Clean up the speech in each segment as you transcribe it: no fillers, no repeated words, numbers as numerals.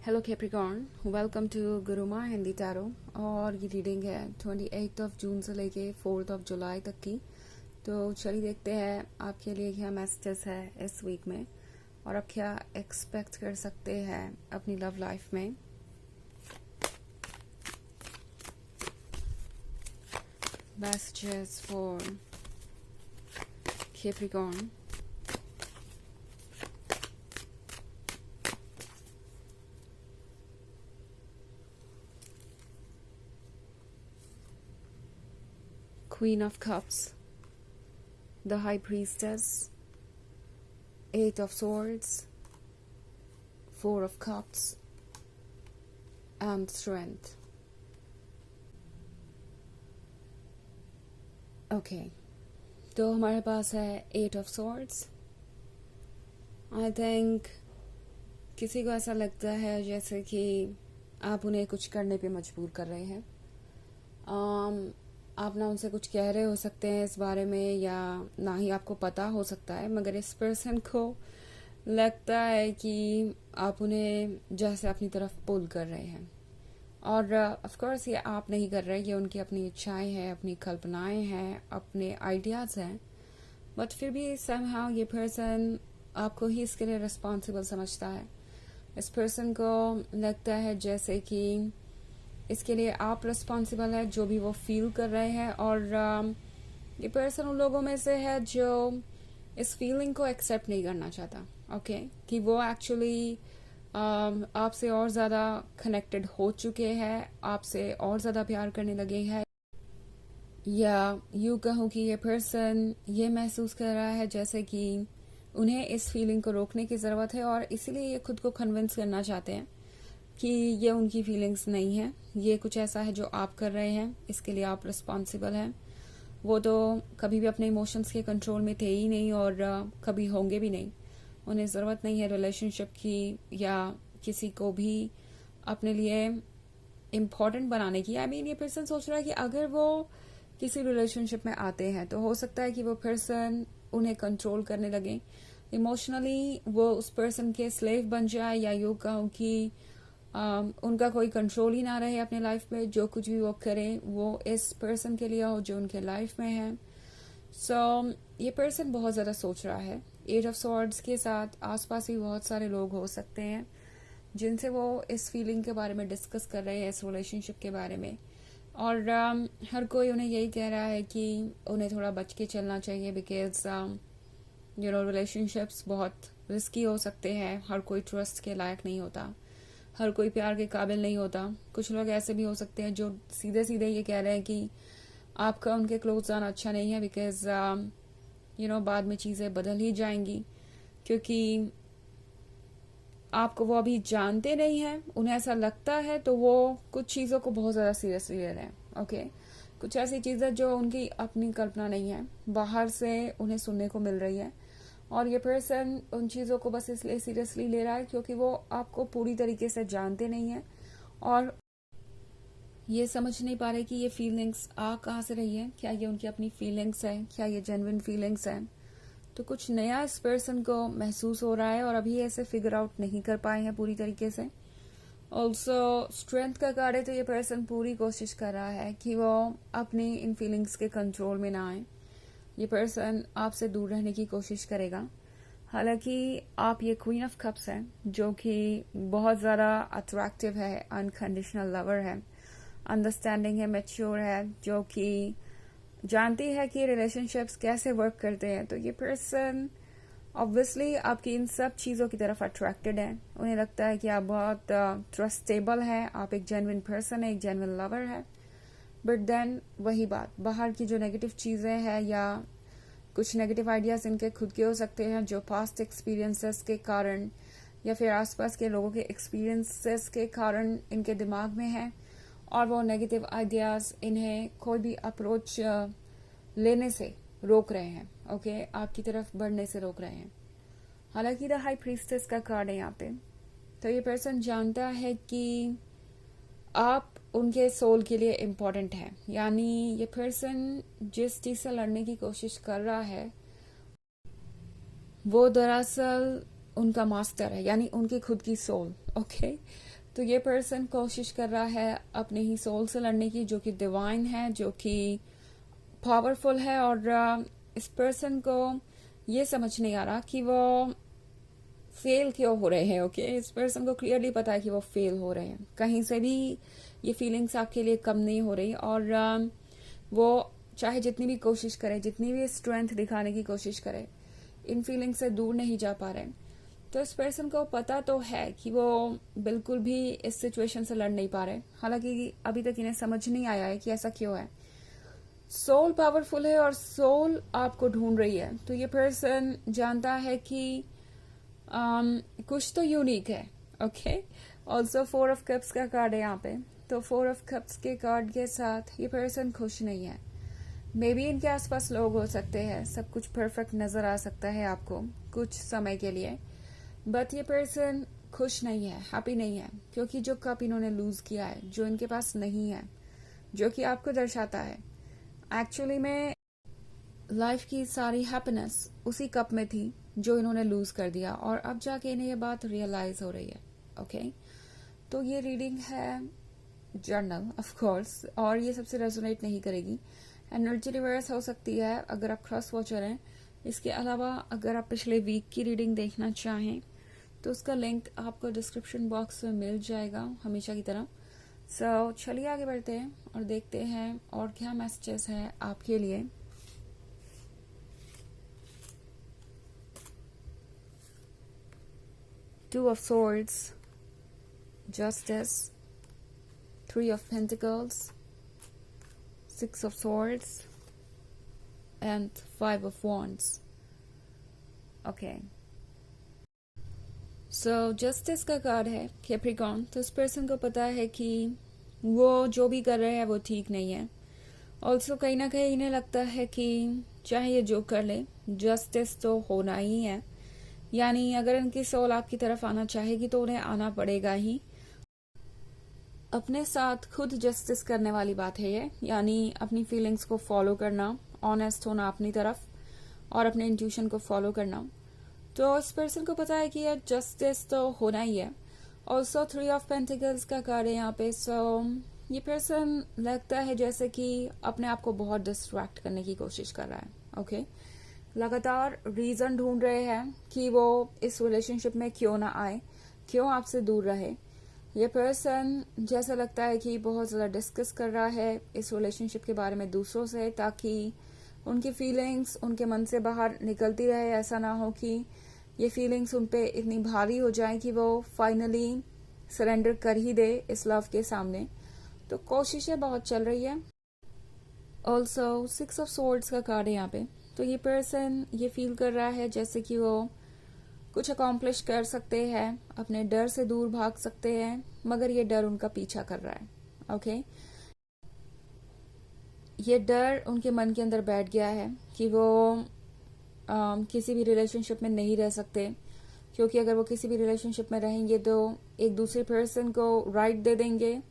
Hello Capricorn, welcome to Guruma Hindi tarot. और ये reading है 28 जून से लेके 4 जुलाई तक की। तो चलिए देखते हैं आपके लिए क्या मैसेजेस है इस वीक में और आप क्या एक्सपेक्ट कर सकते हैं अपनी लव लाइफ में। Messages for Capricorn. Queen of Cups, the High Priestess, 8 of Swords, 4 of Cups, and Strength. Okay, तो हमारे पास है 8 of Swords। आई थिंक किसी को ऐसा लगता है जैसे कि आप उन्हें कुछ करने पे मजबूर कर रहे हैं। आप ना उनसे कुछ कह रहे हो सकते हैं इस बारे में, या ना ही आपको पता हो सकता है, मगर इस पर्सन को लगता है कि आप उन्हें जैसे अपनी तरफ पुल कर रहे हैं। और ऑफ कोर्स ये आप नहीं कर रहे, ये उनकी अपनी इच्छाएं हैं, अपनी कल्पनाएं हैं, अपने आइडियाज़ हैं। बट फिर भी समहाउ ये पर्सन आपको ही इसके लिए रिस्पॉन्सिबल समझता है। इस पर्सन को लगता है जैसे कि इसके लिए आप रिस्पॉन्सिबल है जो भी वो फील कर रहे हैं। और ये पर्सन उन लोगों में से है जो इस फीलिंग को एक्सेप्ट नहीं करना चाहता। ओके, कि वो एक्चुअली आपसे और ज़्यादा कनेक्टेड हो चुके हैं, आपसे और ज़्यादा प्यार करने लगे हैं, या यूँ कहूँ कि ये पर्सन ये महसूस कर रहा है जैसे कि उन्हें इस फीलिंग को रोकने की ज़रूरत है, और इसीलिए ये खुद को कन्विंस करना चाहते हैं कि ये उनकी फीलिंग्स नहीं है, ये कुछ ऐसा है जो आप कर रहे हैं, इसके लिए आप रिस्पॉन्सिबल हैं। वो तो कभी भी अपने इमोशंस के कंट्रोल में थे ही नहीं, और कभी होंगे भी नहीं। उन्हें ज़रूरत नहीं है रिलेशनशिप की या किसी को भी अपने लिए इम्पोर्टेंट बनाने की। आई मीन ये पर्सन सोच रहा है कि अगर वो किसी रिलेशनशिप में आते हैं तो हो सकता है कि वो पर्सन उन्हें कंट्रोल करने लगे इमोशनली, वो उस पर्सन के स्लेव बन जाए, या यूँ कहूँ कि उनका कोई कंट्रोल ही ना रहे अपने लाइफ में। जो कुछ भी वो करें वो इस पर्सन के लिए हो जो उनके लाइफ में है। सो ये पर्सन बहुत ज़्यादा सोच रहा है। 8 ऑफ सॉर्ड्स के साथ आसपास भी बहुत सारे लोग हो सकते हैं जिनसे वो इस फीलिंग के बारे में डिस्कस कर रहे हैं, इस रिलेशनशिप के बारे में। और हर कोई उन्हें यही कह रहा है कि उन्हें थोड़ा बच के चलना चाहिए, बिकॉज रिलेशनशिप्स बहुत रिस्की हो सकते हैं। हर कोई ट्रस्ट के लायक नहीं होता, हर कोई प्यार के काबिल नहीं होता। कुछ लोग ऐसे भी हो सकते हैं जो सीधे सीधे ये कह रहे हैं कि आपका उनके क्लोज आना अच्छा नहीं है, बिकॉज बाद में चीज़ें बदल ही जाएंगी, क्योंकि आपको वो अभी जानते नहीं हैं। उन्हें ऐसा लगता है तो वो कुछ चीज़ों को बहुत ज़्यादा सीरियसली ले रहे हैं। ओके, कुछ ऐसी चीज़ें जो उनकी अपनी कल्पना नहीं है, बाहर से उन्हें सुनने को मिल रही है, और ये पर्सन उन चीज़ों को बस इसलिए सीरियसली ले रहा है क्योंकि वो आपको पूरी तरीके से जानते नहीं है, और ये समझ नहीं पा रहे कि ये फीलिंग्स आ कहाँ से रही है। क्या ये उनकी अपनी फीलिंग्स है, क्या ये जेन्युइन फीलिंग्स हैं? तो कुछ नया इस पर्सन को महसूस हो रहा है और अभी ऐसे फिगर आउट नहीं कर पाए हैं पूरी तरीके से। ऑल्सो स्ट्रेंथ का कार्ड है, तो ये पर्सन पूरी कोशिश कर रहा है कि वो अपनी इन फीलिंग्स के कंट्रोल में ना आए। ये पर्सन आपसे दूर रहने की कोशिश करेगा। हालांकि आप ये क्वीन ऑफ कप्स हैं जो कि बहुत ज़्यादा अट्रैक्टिव है, अनकंडीशनल लवर है, अंडरस्टैंडिंग है, मैच्योर है, जो कि जानती है कि रिलेशनशिप्स कैसे वर्क करते हैं। तो ये पर्सन ऑब्वियसली आपकी इन सब चीज़ों की तरफ अट्रैक्टेड है। उन्हें लगता है कि आप बहुत ट्रस्टेबल हैं, आप एक जेन्युइन पर्सन है, एक जेन्युइन लवर है। बट देन वही बात, बाहर की जो नेगेटिव चीज़ें हैं या कुछ नेगेटिव आइडियाज़ इनके खुद के हो सकते हैं जो पास्ट एक्सपीरियंसेस के कारण या फिर आसपास के लोगों के एक्सपीरियंसेस के कारण इनके दिमाग में है, और वो नेगेटिव आइडियाज़ इन्हें कोई भी अप्रोच लेने से रोक रहे हैं। ओके, आपकी तरफ बढ़ने से रोक रहे हैं। हालांकि द हाई प्रीस्टेस का कार्ड है यहाँ पे, तो ये पर्सन जानता है कि आप उनके सोल के लिए इम्पोर्टेंट है। यानी ये पर्सन जिस चीज़ से लड़ने की कोशिश कर रहा है वो दरअसल उनका मास्टर है, यानी उनकी खुद की सोल, ओके। तो ये पर्सन कोशिश कर रहा है अपने ही सोल से लड़ने की, जो कि डिवाइन है, जो कि पावरफुल है। और इस पर्सन को ये समझ नहीं आ रहा कि वो फेल क्यों हो रहे हैं। ओके, इस पर्सन को क्लियरली पता है कि वो फेल हो रहे हैं, कहीं से भी ये फीलिंग्स आपके लिए कम नहीं हो रही। और वो चाहे जितनी भी कोशिश करे, जितनी भी स्ट्रेंथ दिखाने की कोशिश करे, इन फीलिंग्स से दूर नहीं जा पा रहे। तो इस पर्सन को पता तो है कि वो बिल्कुल भी इस सिचुएशन से लड़ नहीं पा रहे, हालांकि अभी तक इन्हें समझ नहीं आया है कि ऐसा क्यों है। सोल पावरफुल है और सोल आपको ढूंढ रही है। तो ये पर्सन जानता है कि कुछ तो यूनिक है। ओके, ऑल्सो 4 ऑफ कप्स का कार्ड है यहाँ पे। तो 4 ऑफ कप्स के कार्ड के साथ ये पर्सन खुश नहीं है। मे बी इनके आसपास लोग हो सकते हैं, सब कुछ परफेक्ट नजर आ सकता है आपको कुछ समय के लिए, बट ये पर्सन खुश नहीं है, हैप्पी नहीं है, क्योंकि जो कप इन्होंने लूज किया है, जो इनके पास नहीं है, जो कि आपको दर्शाता है एक्चुअली में लाइफ की सारी हैप्पीनेस उसी कप में थी जो इन्होंने लूज कर दिया, और अब जाके इन्हें ये बात रियलाइज हो रही है। ओके, तो ये रीडिंग है जर्नल ऑफ कोर्स, और ये सबसे रेजोनेट नहीं करेगी। एनर्जी रिवर्स हो सकती है अगर आप क्रॉस वॉचर हैं। इसके अलावा अगर आप पिछले वीक की रीडिंग देखना चाहें तो उसका लिंक आपको डिस्क्रिप्शन बॉक्स में मिल जाएगा हमेशा की तरह। सो चलिए आगे बढ़ते हैं और देखते हैं और क्या मैसेजेस हैं आपके लिए। Two of Swords, Justice, 3 of Pentacles, 6 of Swords, and 5 of Wands. Okay. So Justice का कार्ड है कैप्रिकॉर्न। तो इस पर्सन को पता है कि वो जो भी कर रहे हैं वो ठीक नहीं है। ऑल्सो कहीं ना कहीं इन्हें लगता है कि चाहे ये जो कर ले, जस्टिस तो होना ही है। यानी अगर इनकी सोल आपकी तरफ आना चाहेगी तो उन्हें आना पड़ेगा ही। अपने साथ खुद जस्टिस करने वाली बात है ये, यानी अपनी फीलिंग्स को फॉलो करना, ऑनेस्ट होना अपनी तरफ और अपने इंट्यूशन को फॉलो करना। तो इस पर्सन को पता है कि ये जस्टिस तो होना ही है। ऑल्सो 3 ऑफ पेंटिकल्स का कार्ड है यहाँ पे। सो ये पर्सन लगता है जैसे कि अपने आप को बहुत डिस्ट्रैक्ट करने की कोशिश कर रहा है। ओके, लगातार रीजन ढूंढ रहे हैं कि वो इस रिलेशनशिप में क्यों ना आए, क्यों आपसे दूर रहे। ये पर्सन जैसा लगता है कि बहुत ज्यादा डिस्कस कर रहा है इस रिलेशनशिप के बारे में दूसरों से, ताकि उनकी फीलिंग्स उनके मन से बाहर निकलती रहे। ऐसा ना हो कि ये फीलिंग्स उन पे इतनी भारी हो जाए कि वो फाइनली सरेंडर कर ही दे इस लव के सामने। तो कोशिशें बहुत चल रही है। ऑल्सो 6 ऑफ सोर्ड्स का कार्ड है यहाँ पे। तो ये पर्सन ये फील कर रहा है जैसे कि वो कुछ अकॉम्प्लिश कर सकते हैं, अपने डर से दूर भाग सकते हैं, मगर ये डर उनका पीछा कर रहा है। ओके, ये डर उनके मन के अंदर बैठ गया है कि वो किसी भी रिलेशनशिप में नहीं रह सकते, क्योंकि अगर वो किसी भी रिलेशनशिप में रहेंगे तो एक दूसरे पर्सन को राइट दे देंगे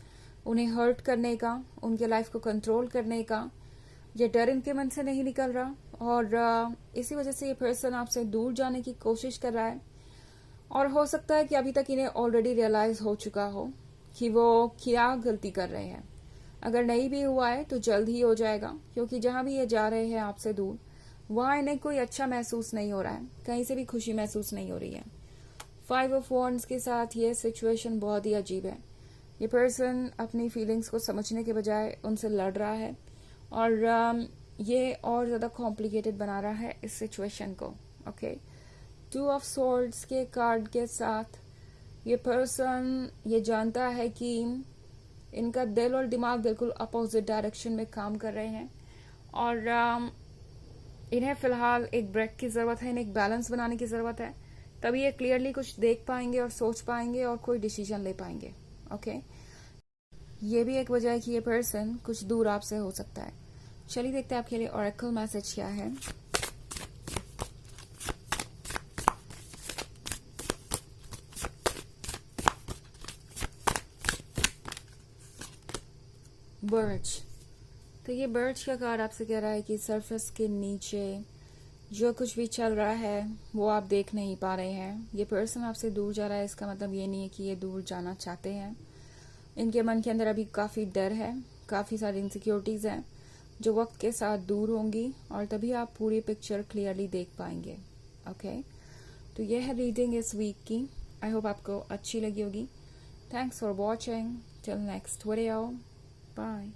उन्हें हर्ट करने का, उनके लाइफ को कंट्रोल करने का। ये डर इनके मन से नहीं निकल रहा, और इसी वजह से ये पर्सन आपसे दूर जाने की कोशिश कर रहा है। और हो सकता है कि अभी तक इन्हें ऑलरेडी रियलाइज हो चुका हो कि वो क्या गलती कर रहे हैं। अगर नहीं भी हुआ है तो जल्द ही हो जाएगा, क्योंकि जहां भी ये जा रहे हैं आपसे दूर, वहां इन्हें कोई अच्छा महसूस नहीं हो रहा है, कहीं से भी खुशी महसूस नहीं हो रही है। 5 ऑफ वॉन्ड्स के साथ ये सिचुएशन बहुत ही अजीब है। ये पर्सन अपनी फीलिंग्स को समझने के बजाय उनसे लड़ रहा है, और ये और ज्यादा कॉम्प्लिकेटेड बना रहा है इस सिचुएशन को। ओके, 2 ऑफ सोर्ड्स के कार्ड के साथ ये पर्सन ये जानता है कि इनका दिल और दिमाग बिल्कुल अपोजिट डायरेक्शन में काम कर रहे हैं, और इन्हें फिलहाल एक ब्रेक की जरूरत है, इन्हें एक बैलेंस बनाने की जरूरत है, तभी ये क्लियरली कुछ देख पाएंगे और सोच पाएंगे और कोई डिसीजन ले पाएंगे। ओके, ये भी एक वजह है कि ये पर्सन कुछ दूर आपसे हो सकता है। चलिए देखते हैं आपके लिए ऑरेकल मैसेज क्या है। बर्च। तो ये बर्च का कार्ड आपसे कह रहा है कि सरफेस के नीचे जो कुछ भी चल रहा है वो आप देख नहीं पा रहे हैं। ये पर्सन आपसे दूर जा रहा है, इसका मतलब ये नहीं है कि ये दूर जाना चाहते हैं। इनके मन के अंदर अभी काफ़ी डर है, काफ़ी सारी इनसिक्योरिटीज़ हैं जो वक्त के साथ दूर होंगी और तभी आप पूरी पिक्चर क्लियरली देख पाएंगे। ओके, तो ये है रीडिंग इस वीक की। आई होप आपको अच्छी लगी होगी। Thanks for watching. Till next video, bye.